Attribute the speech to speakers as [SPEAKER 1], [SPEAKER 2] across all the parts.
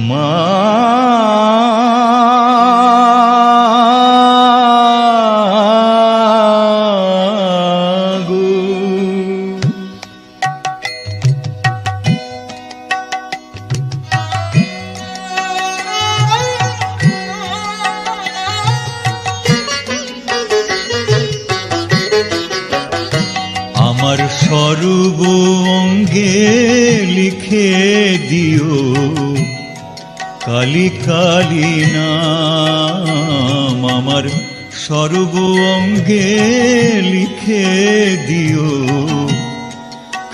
[SPEAKER 1] মা গো, আমার সর্ব অঙ্গে লিখে দিও কালী কালী নাম। আমার সর্ব অঙ্গে লিখে দিও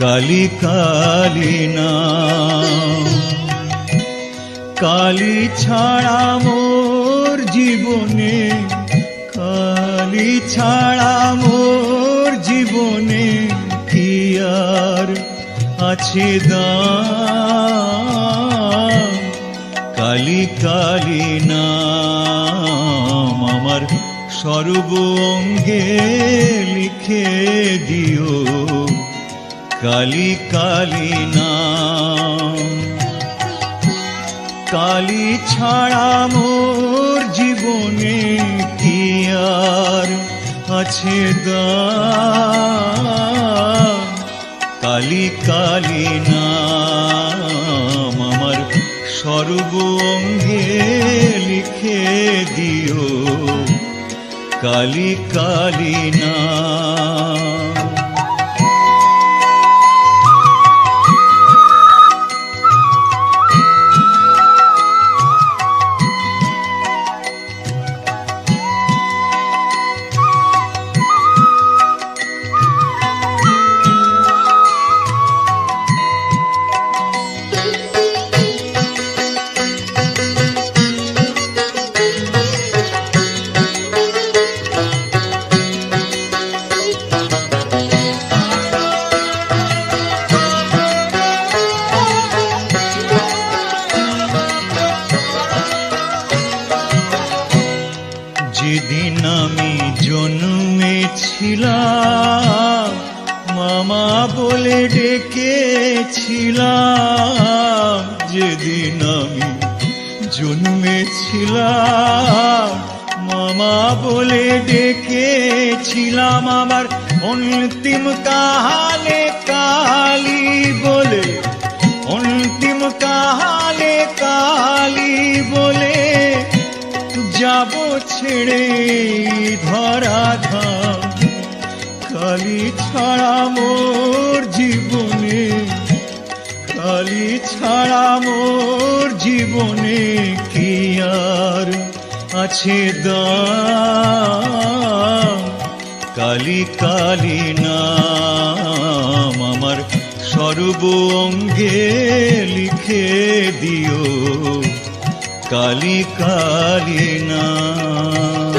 [SPEAKER 1] কালী কালী নাম। কালী ছাড়া মোর জীবনে, কালী ছাড়া মোর জীবনে কি আর আছে দাম। কালী কালী নাম আমার সর্ব অঙ্গে লিখে দিও কালী কালী নাম। কালী ছাড়া মোর জীবনে কি আর আছে দাম। কালী কালী নাম আমার সর্ব অঙ্গে লিখে দিও কালী কালী নাম। যেদিন আমি জন্মেছিলাম মামা বলে ডেকেছিলাম। যেদিন আমি জন্মেছিলাম মামা বলে ডেকেছিলাম। আমার অন্তিম কালে কালী বলে, অন্তিম কালে কালী বলে যাব ছেড়ে ধরাধাম। কালী ছাড়া মোর জীবনে, কালী ছাড়া মোর জীবনে কি আর আছে দাম। কালী কালী নাম আমার সর্ব অঙ্গে লিখে দিও কালী কালী নাম।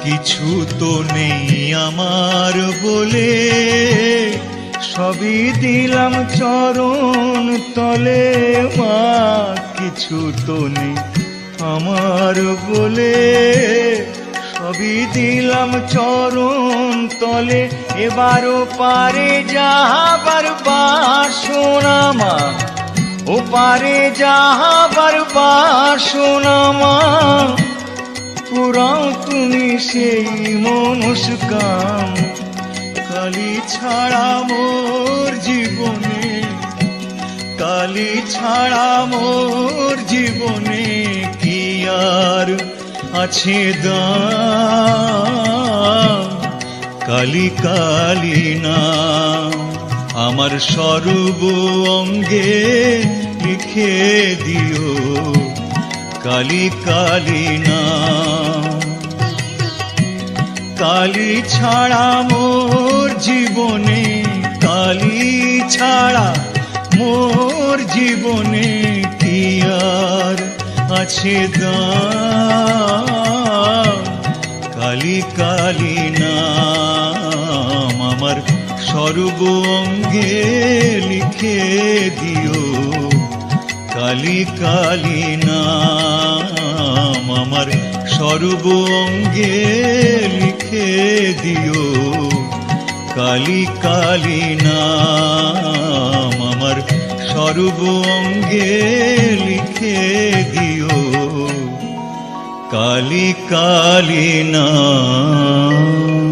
[SPEAKER 1] কিছু তো নেই আমার বলে, সবই দিলাম চরণ তলে। মা কিছু তো নেই আমার বলে, সবই দিলাম চরণ তলে। এবারও পারে যাহাবার বাসনা মা, ও পারে যাহাবার বাসনা মা। পুরাও তুমি সেই মনস্কাম। কালী ছাড়া মোর জীবনে, কালী ছাড়া মোর জীবনে কি আর আছে দাম। কালী কালী নাম আমার সর্ব অঙ্গে লিখে দিও কালী কালী নাম। কালী ছাড়া মোর জীবনে, কালী ছাড়া মোর জীবনে কি আর আছে দাম। কালী কালী নাম আমার সর্ব অঙ্গে লিখে দিও কালী কালী নাম, আমার সর্ব অঙ্গে লিখে দিও কালী কালী নাম, আমার সর্ব অঙ্গে লিখে দিও কালী কালী নাম।